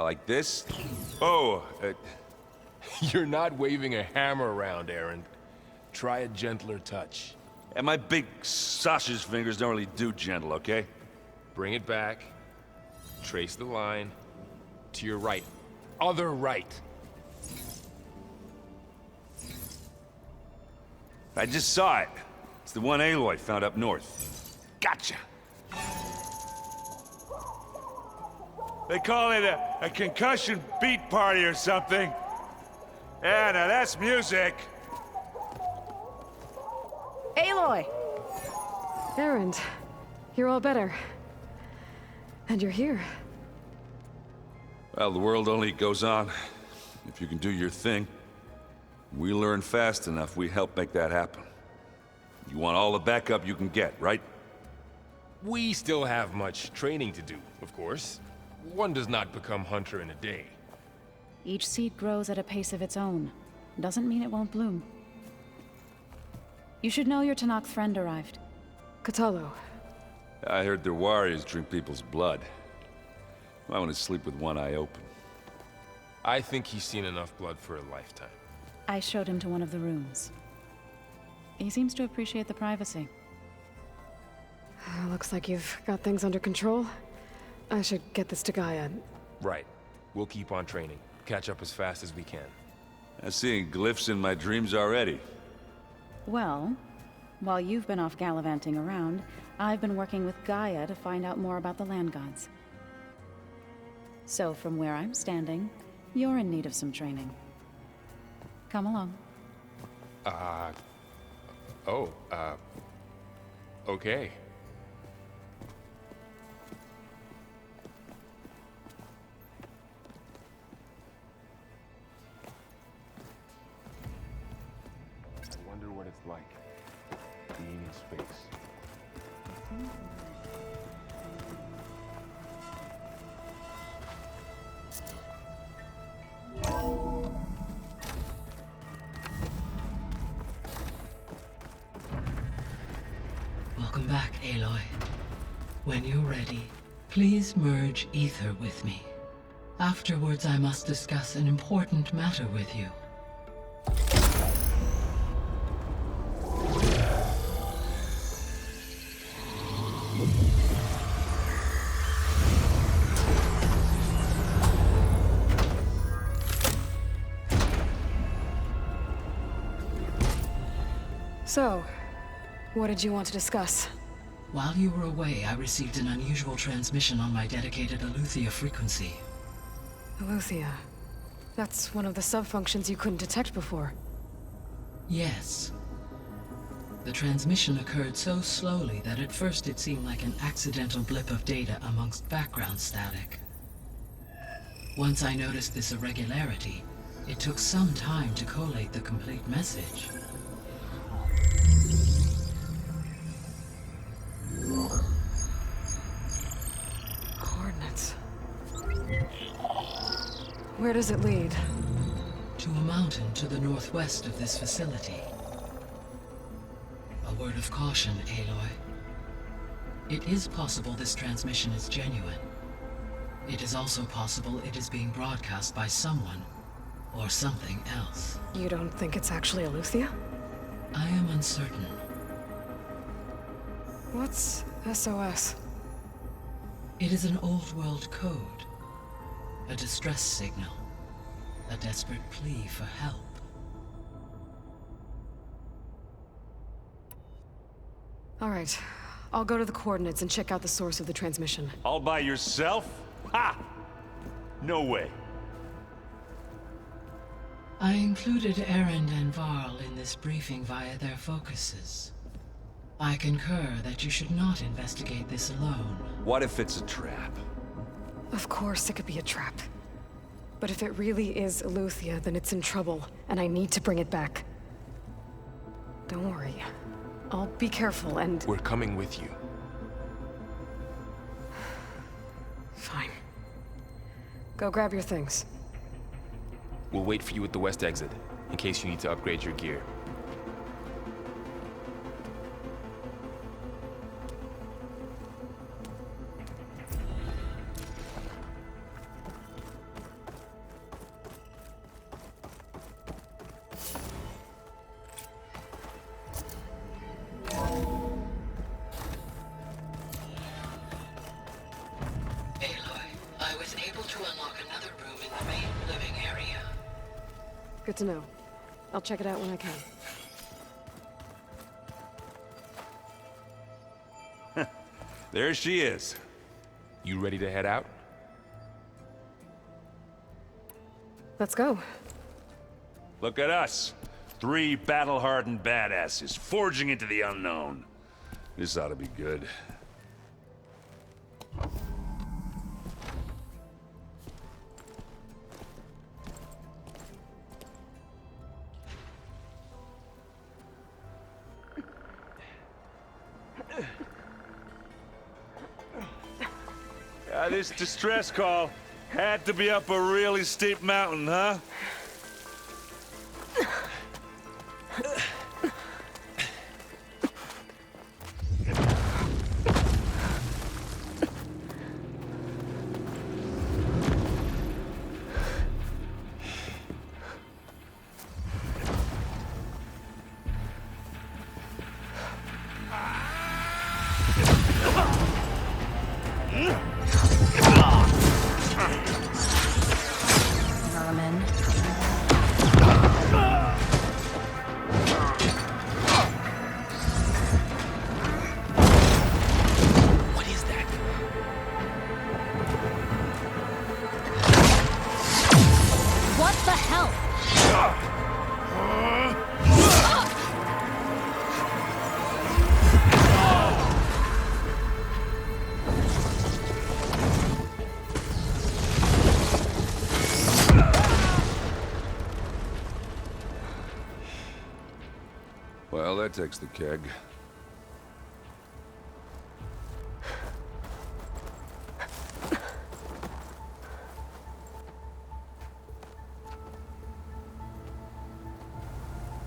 Like this? Oh, You're not waving a hammer around, Erend. Try a gentler touch. and my big sausage fingers don't really do gentle, okay? Bring it back. Trace the line. To your right. Other right. I just saw it. It's the one Aloy found up north. Gotcha! They call it a concussion beat party or something. Yeah, now that's music. Aloy! Erend, you're all better. And you're here. Well, the world only goes on if you can do your thing. We learn fast enough, we help make that happen. You want all the backup you can get, right? We still have much training to do, of course. One does not become hunter in a day. Each seed grows at a pace of its own. Doesn't mean it won't bloom. You should know your Tenakth friend arrived. Kotallo. I heard their warriors drink people's blood. I want to sleep with one eye open. I think he's seen enough blood for a lifetime. I showed him to one of the rooms. He seems to appreciate the privacy. Looks like you've got things under control. I should get this to Gaia. Right. We'll keep on training. Catch up as fast as we can. I'm seeing glyphs in my dreams already. Well, while you've been off gallivanting around, I've been working with Gaia to find out more about the land gods. So from where I'm standing, you're in need of some training. Come along. Okay. I wonder what it's like, being in space. Welcome back, Aloy. When you're ready, please merge ether with me. Afterwards, I must discuss an important matter with you. So, what did you want to discuss? While you were away, I received an unusual transmission on my dedicated Eleuthia frequency. Eleuthia. That's one of the sub-functions you couldn't detect before. Yes. The transmission occurred so slowly that at first it seemed like an accidental blip of data amongst background static. Once I noticed this irregularity, it took some time to collate the complete message. Coordinates. Where does it lead? To a mountain to the northwest of this facility. A word of caution, Aloy. It is possible this transmission is genuine. It is also possible it is being broadcast by someone or something else. You don't think it's actually Eleuthia? I am uncertain. What's SOS? It is an old world code. A distress signal. A desperate plea for help. All right. I'll go to the coordinates and check out the source of the transmission. All by yourself? Ha! No way. I included Erend and Varl in this briefing via their focuses. I concur that you should not investigate this alone. What if it's a trap? Of course it could be a trap. But if it really is Eleuthia, then it's in trouble, and I need to bring it back. Don't worry. I'll be careful and... We're coming with you. Fine. Go grab your things. We'll wait for you at the west exit, in case you need to upgrade your gear. Good to know. I'll check it out when I can. There she is. You ready to head out? Let's go. Look at us. 3 battle-hardened badasses forging into the unknown. This ought to be good. This distress call had to be up a really steep mountain, huh? Vermin. What is that? What the hell? Well, that takes the keg.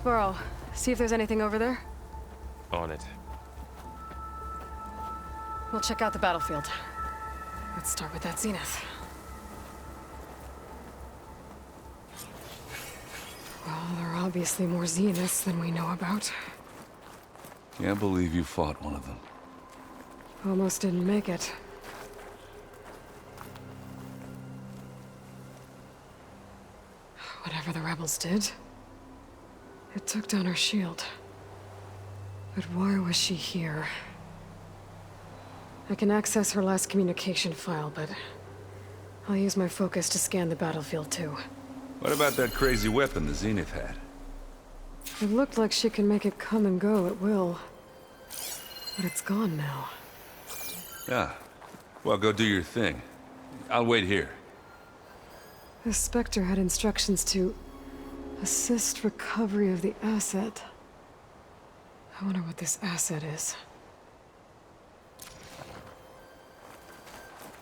Varl, see if there's anything over there. On it. We'll check out the battlefield. Let's start with that Zenith. Well, there are obviously more Zeniths than we know about. Can't believe you fought one of them. Almost didn't make it. Whatever the rebels did, it took down her shield. But why was she here? I can access her last communication file, but I'll use my focus to scan the battlefield too. What about that crazy weapon the Zenith had? It looked like she can make it come and go at will. But it's gone now. Yeah. Well, go do your thing. I'll wait here. The Spectre had instructions to assist recovery of the asset. I wonder what this asset is.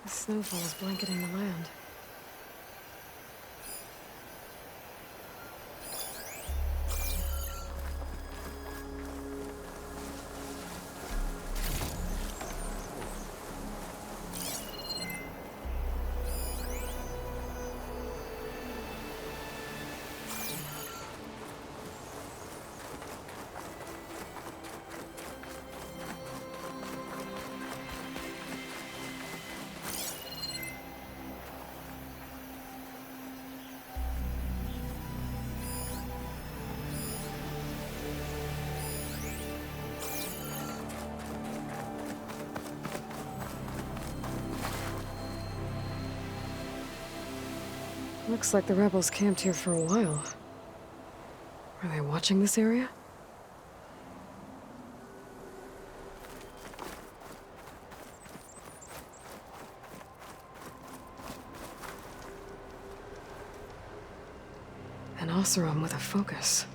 The snowfall is blanketing the land. Looks like the rebels camped here for a while. Are they watching this area? An Oseram with a focus.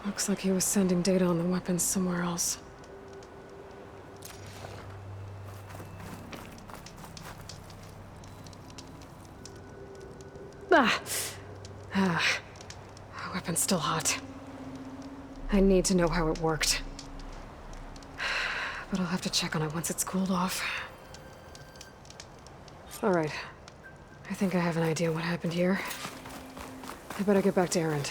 Looks like he was sending data on the weapons somewhere else. Weapon's still hot. I need to know how it worked. But I'll have to check on it once it's cooled off. Alright. I think I have an idea what happened here. I better get back to Erend.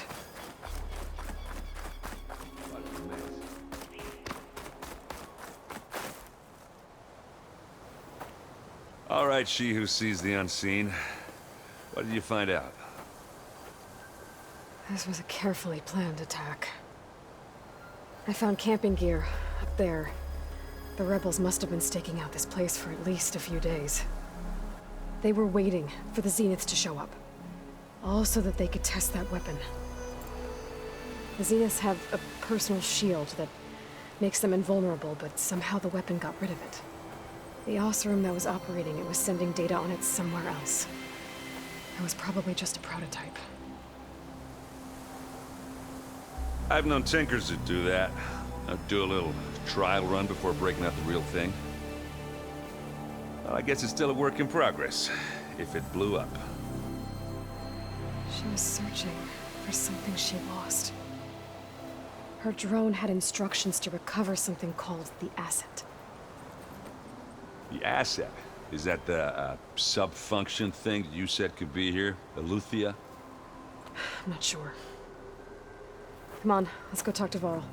All right, she who sees the unseen. What did you find out? This was a carefully planned attack. I found camping gear up there. The rebels must have been staking out this place for at least a few days. They were waiting for the Zeniths to show up. All so that they could test that weapon. The Zeniths have a personal shield that makes them invulnerable, but somehow the weapon got rid of it. The Oseram that was operating it was sending data on it somewhere else. It was probably just a prototype. I've known tinkers that do that. Do a little trial run before breaking out the real thing. Well, I guess it's still a work in progress, if it blew up. She was searching for something she lost. Her drone had instructions to recover something called the Asset. The asset? Is that the sub-function thing that you said could be here? Eleuthia? I'm not sure. Come on, let's go talk to Varl.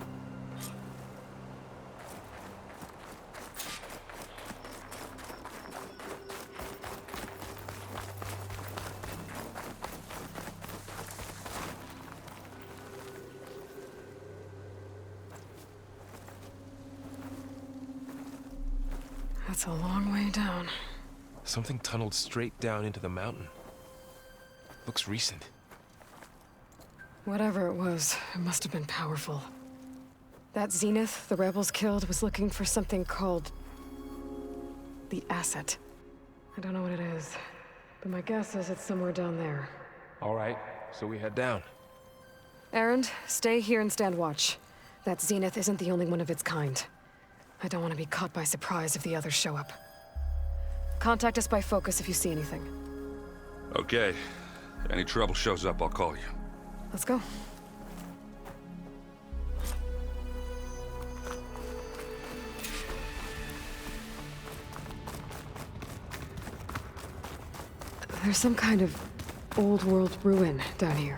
That's a long way down. Something tunneled straight down into the mountain. Looks recent. Whatever it was, it must have been powerful. That Zenith the rebels killed was looking for something called the Asset. I don't know what it is, but my guess is it's somewhere down there. All right, so we head down. Erend, stay here and stand watch. That Zenith isn't the only one of its kind. I don't want to be caught by surprise if the others show up. Contact us by focus if you see anything. Okay. If any trouble shows up, I'll call you. Let's go. There's some kind of old world ruin down here.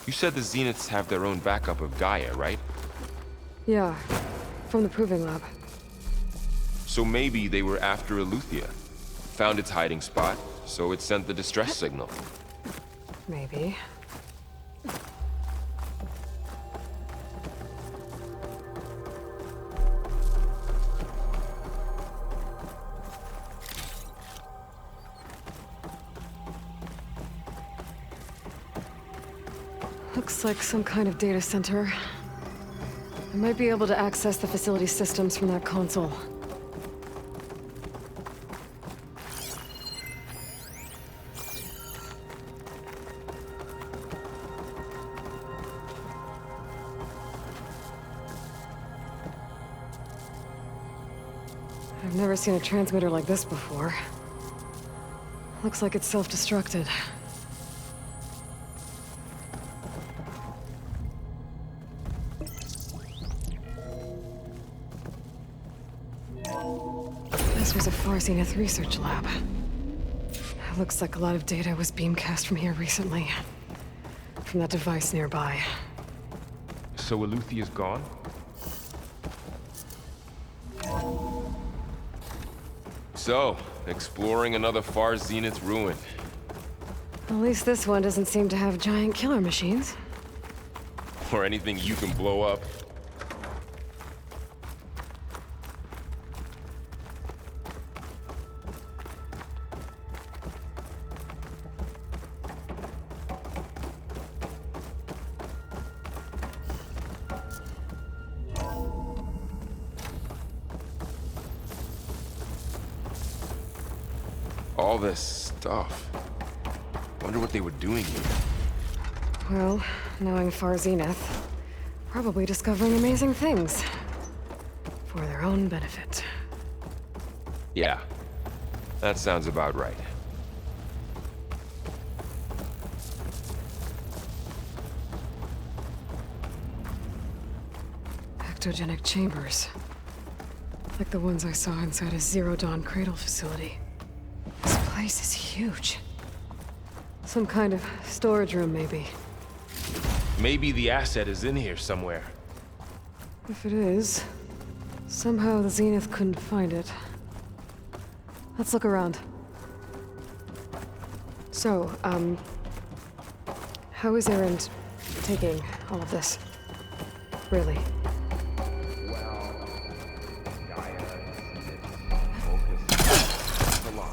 You said the Zeniths have their own backup of Gaia, right? Yeah, from the Proving Lab. So maybe they were after Eleuthia. Found its hiding spot, so it sent the distress signal. Maybe. Looks like some kind of data center. I might be able to access the facility systems from that console. I've never seen a transmitter like this before. Looks like it's self-destructed. This was a Far Zenith research lab. It looks like a lot of data was beamcast from here recently. From that device nearby. So Eleuthia's gone? So, exploring another Far Zenith ruin. At least this one doesn't seem to have giant killer machines. Or anything you can blow up. All this stuff. Wonder what they were doing here. Well, knowing Far Zenith, probably discovering amazing things. For their own benefit. Yeah, that sounds about right. Ectogenic chambers. Like the ones I saw inside a Zero Dawn cradle facility. This place is huge. Some kind of storage room, maybe. Maybe the asset is in here somewhere. If it is, somehow the Zenith couldn't find it. Let's look around. So, How is Erend taking all of this? Really? Well, Gaia focused a lot.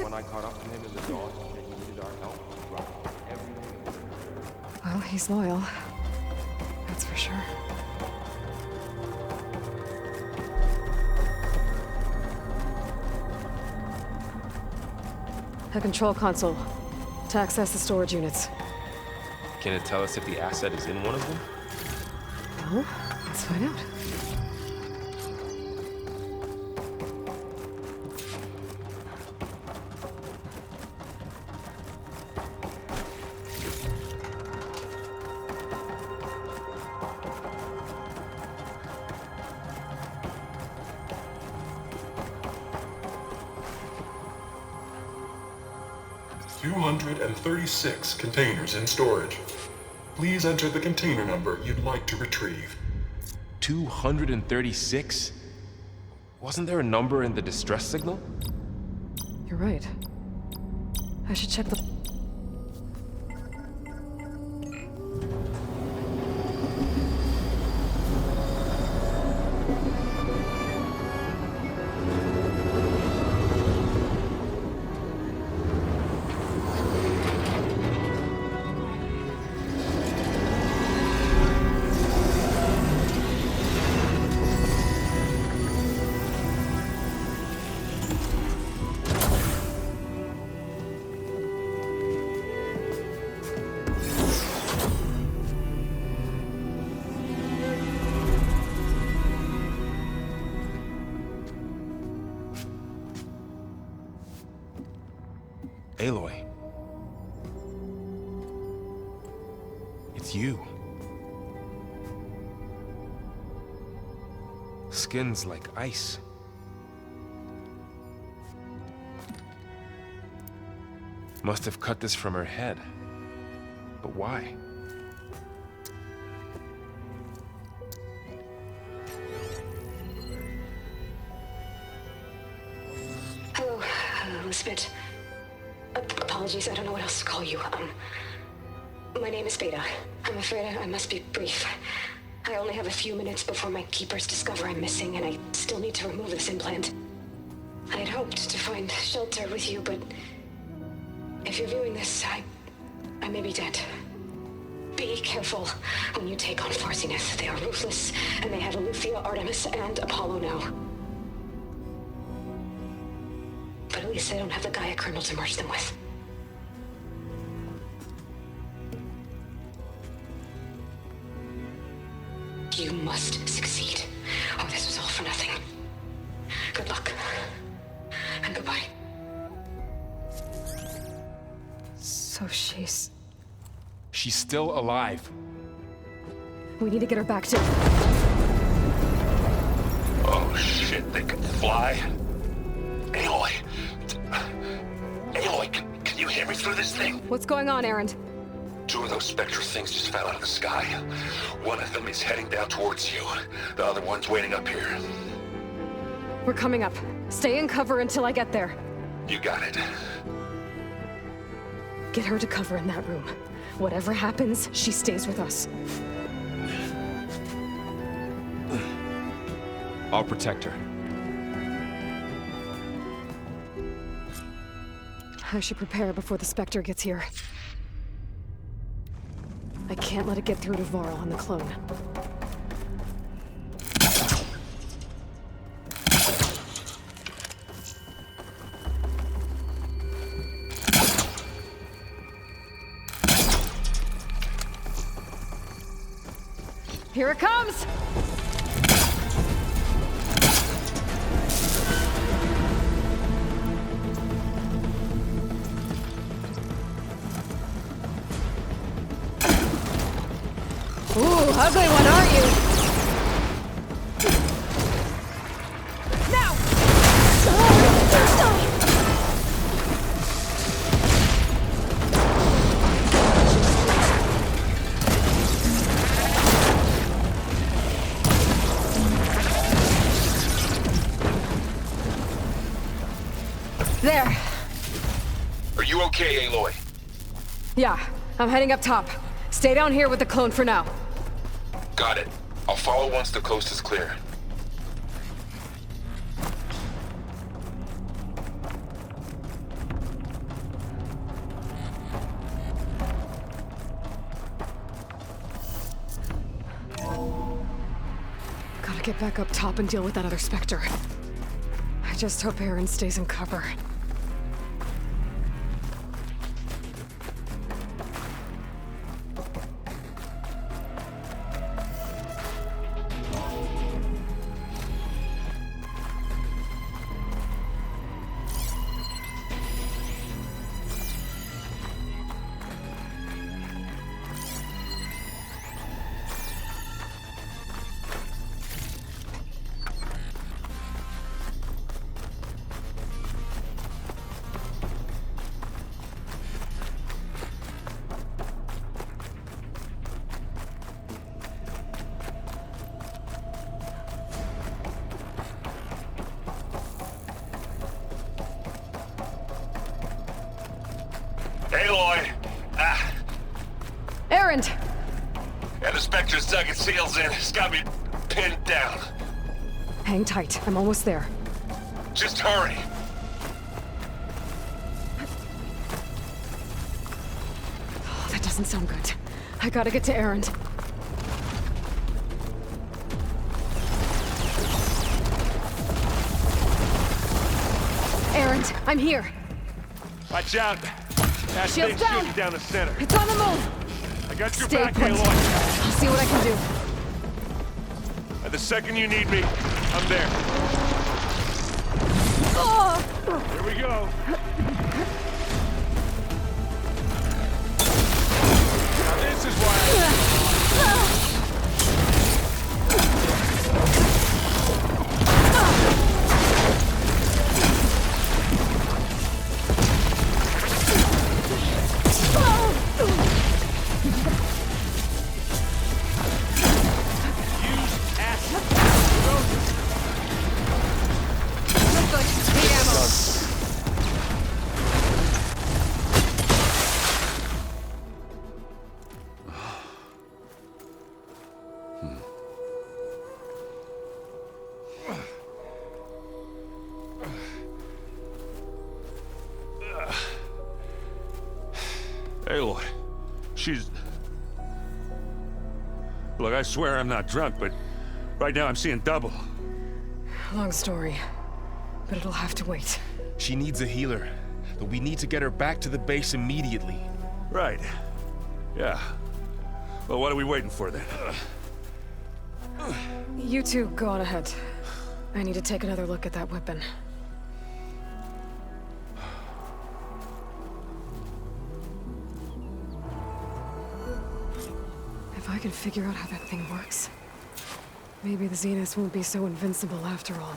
When I caught up to him in the dawn, he needed our help to drop everything. Well, he's loyal. That's for sure. A control console to access the storage units. Can it tell us if the asset is in one of them? Well, let's find out. $236 containers in storage. Please enter the container number you'd like to retrieve. 236? Wasn't there a number in the distress signal? You're right. I should check the... Aloy. It's you. Skin's like ice. Must have cut this from her head. But why? Hello, Elizabeth. Apologies, I don't know what else to call you. My name is Beta. I'm afraid I must be brief. I only have a few minutes before my keepers discover I'm missing, and I still need to remove this implant. I had hoped to find shelter with you, but if you're viewing this, I may be dead. Be careful when you take on Far Zenith. They are ruthless, and they have Eleuthia, Artemis, and Apollo now. But at least they don't have the Gaia kernel to merge them with. You must succeed, or this was all for nothing. Good luck. And goodbye. So she's... She's still alive. We need to get her back to... Oh shit, they can fly? Aloy! Aloy, can you hear me through this thing? What's going on, Erend? Two of those Spectre things just fell out of the sky. One of them is heading down towards you. The other one's waiting up here. We're coming up. Stay in cover until I get there. You got it. Get her to cover in that room. Whatever happens, she stays with us. I'll protect her. I should prepare before the Spectre gets here. I can't let it get through to Varl on the clone. Here it comes! Ooh, ugly one, aren't you? Now! There. Are you okay, Aloy? Yeah, I'm heading up top. Stay down here with the clone for now. Got it. I'll follow once the coast is clear. Gotta get back up top and deal with that other Spectre. I just hope Aaron stays in cover. Aloy! Aaron! And the Spectre's dug its heels in. It's got me pinned down. Hang tight. I'm almost there. Just hurry. Oh, that doesn't sound good. I gotta get to Aaron. Aaron, I'm here. Watch out! That Shields thing's down. shooting down the center. It's on the move. I got your Stay back, put. Aloy. I'll see what I can do. And the second you need me, I'm there. Oh! Here we go. Now this is why Aloy, she's... Look, I swear I'm not drunk, but right now I'm seeing double. Long story, but it'll have to wait. she needs a healer. But we need to get her back to the base immediately. Right. Yeah. Well, what are we waiting for then? You two go on ahead. I need to take another look at that weapon. If I can figure out how that thing works, maybe the Zeniths won't be so invincible after all.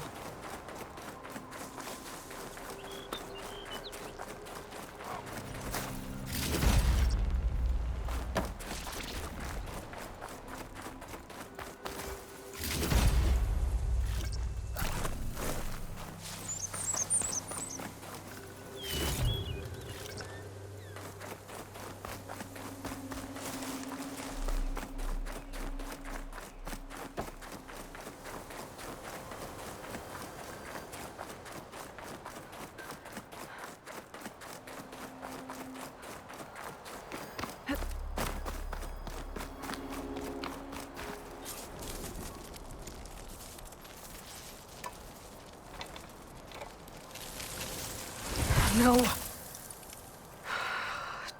No.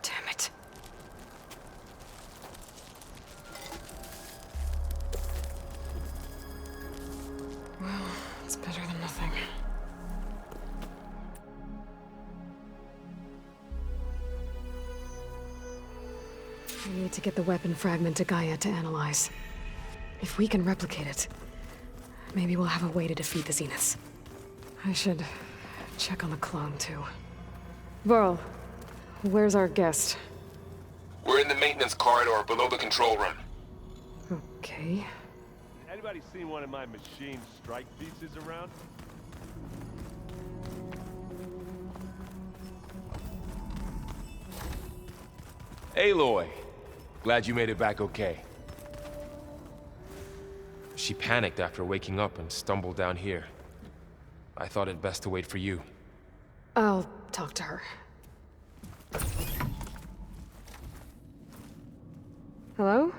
Damn it. Well, it's better than nothing. We need to get the weapon fragment to Gaia to analyze. If we can replicate it, maybe we'll have a way to defeat the Zeniths. I should check on the clone, too. Varl, where's our guest? We're in the maintenance corridor below the control room. Okay. Anybody seen one of my machine strike pieces around? Aloy, glad you made it back okay. She panicked after waking up and stumbled down here. I thought it best to wait for you. I'll talk to her. Hello?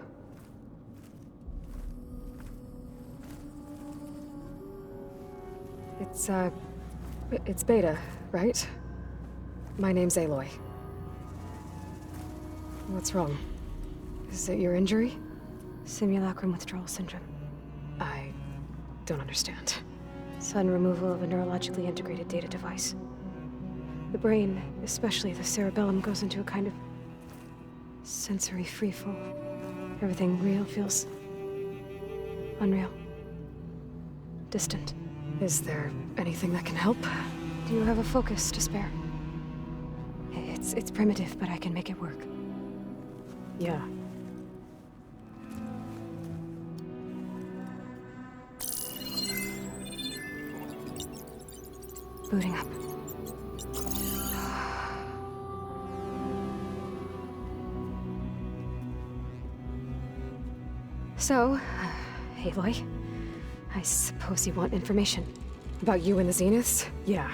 It's Beta, right? My name's Aloy. What's wrong? Is it your injury? Simulacrum withdrawal syndrome. I don't understand. Sudden removal of a neurologically integrated data device. The brain, especially the cerebellum, goes into a kind of sensory freefall. Everything real feels unreal. Distant. Is there anything that can help? Do you have a focus to spare? It's primitive, but I can make it work. Yeah. Booting up. So, Aloy, I suppose you want information. About you and the Zeniths? Yeah.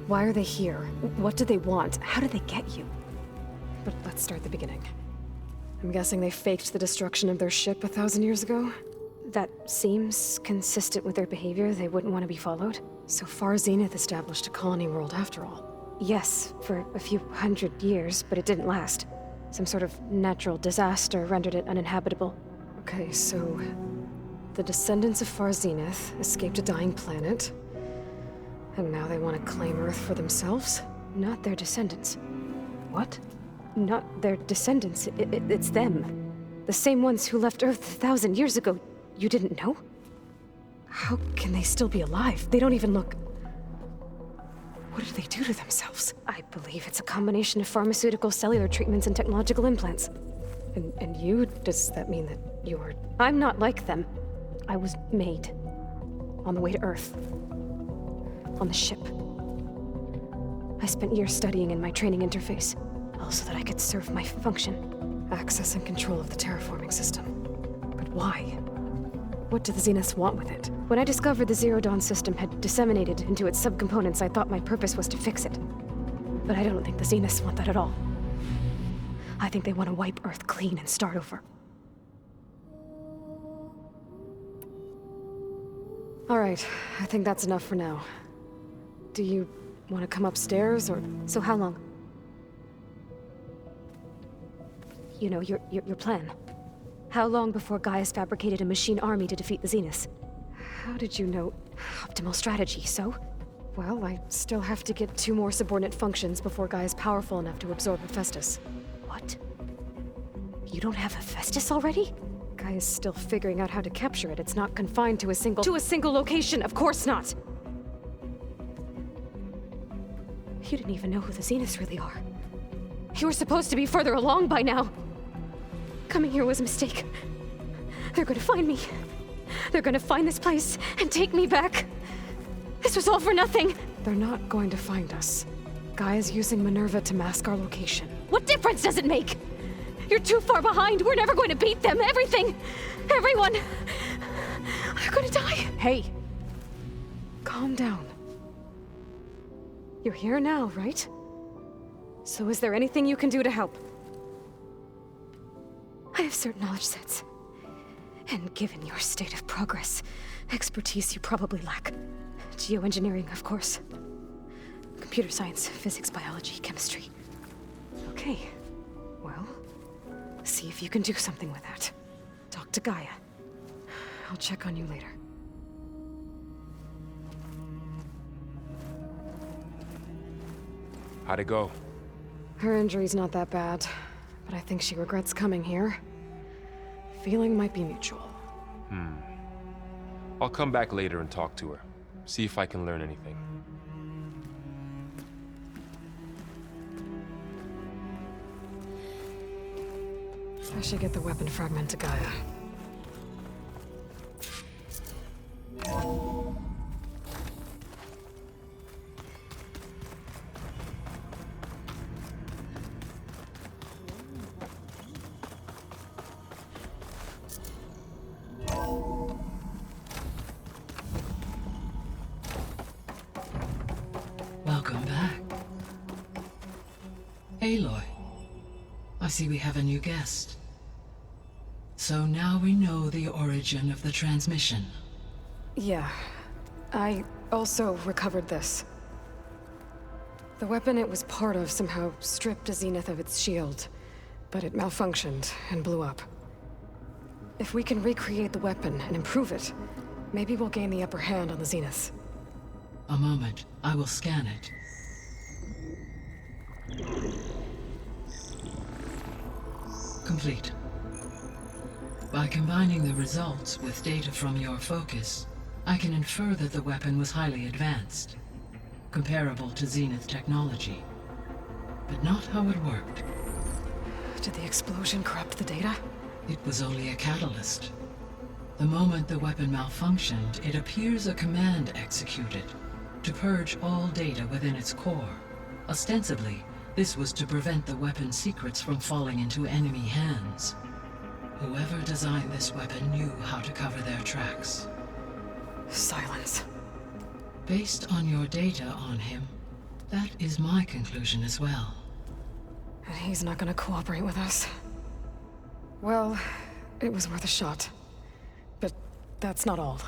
Why are they here? What do they want? How did they get you? But let's start at the beginning. I'm guessing they faked the destruction of their ship 1,000 years ago? That seems consistent with their behavior. They wouldn't want to be followed. So far, Zenith established a colony world after all. Yes, for a few hundred years, but it didn't last. Some sort of natural disaster rendered it uninhabitable. Okay, so the descendants of Far Zenith escaped a dying planet, and now they want to claim Earth for themselves? Not their descendants. What? Not their descendants. It's them. The same ones who left Earth 1,000 years ago. You didn't know? How can they still be alive? They don't even look... What did they do to themselves? I believe it's a combination of pharmaceutical, cellular treatments, and technological implants. And you? Does that mean that you're... I'm not like them. I was made. On the way to Earth. On the ship. I spent years studying in my training interface, all so that I could serve my function. Access and control of the terraforming system. But why? What do the Zeniths want with it? When I discovered the Zero Dawn system had disseminated into its subcomponents, I thought my purpose was to fix it. But I don't think the Zeniths want that at all. I think they want to wipe Earth clean and start over. All right, I think that's enough for now. Do you want to come upstairs, or... So how long? You know, your plan. How long before Gaius fabricated a machine army to defeat the Zeniths? How did you know? Optimal strategy, so? Well, I still have to get 2 more subordinate functions before Gaia's powerful enough to absorb Hephaestus. What? You don't have Hephaestus already? Gaia's still figuring out how to capture it. It's not confined to a single... To a single location! Of course not! You didn't even know who the Zeniths really are. You were supposed to be further along by now. Coming here was a mistake. They're gonna find me. They're gonna find this place and take me back. This was all for nothing. They're not going to find us. Gaia's using Minerva to mask our location. What difference does it make? You're too far behind. We're never going to beat them. Everything. Everyone. They're gonna die. Hey. Calm down. You're here now, right? So is there anything you can do to help? I have certain knowledge sets. And given your state of progress, expertise you probably lack. Geoengineering, of course. Computer science, physics, biology, chemistry. Okay. Well, see if you can do something with that. Talk to Gaia. I'll check on you later. How'd it go? Her injury's not that bad, but I think she regrets coming here. Feeling might be mutual. I'll come back later and talk to her. See if I can learn anything. I should get the weapon fragment to Gaia. Aloy. I see we have a new guest. So now we know the origin of the transmission. Yeah. I also recovered this. The weapon it was part of somehow stripped Zenith of its shield, but it malfunctioned and blew up. If we can recreate the weapon and improve it, maybe we'll gain the upper hand on the Zeniths. A moment. I will scan it. Complete. By combining the results with data from your focus, I can infer that the weapon was highly advanced, comparable to Zenith technology, but not how it worked. Did the explosion corrupt the data? It was only a catalyst. The moment the weapon malfunctioned, it appears a command executed to purge all data within its core. Ostensibly, this was to prevent the weapon's secrets from falling into enemy hands. Whoever designed this weapon knew how to cover their tracks. Silence. Based on your data on him, that is my conclusion as well. And he's not gonna cooperate with us. Well, it was worth a shot. But that's not all.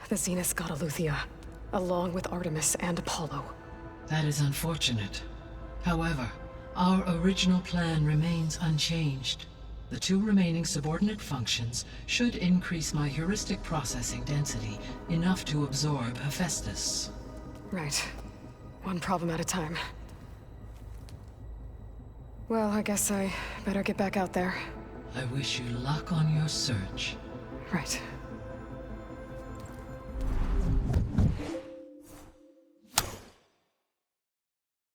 The Zeniths got Eleuthia, along with Artemis and Apollo. That is unfortunate. However, our original plan remains unchanged. The 2 remaining subordinate functions should increase my heuristic processing density enough to absorb Hephaestus. Right. One problem at a time. Well, I guess I better get back out there. I wish you luck on your search. Right.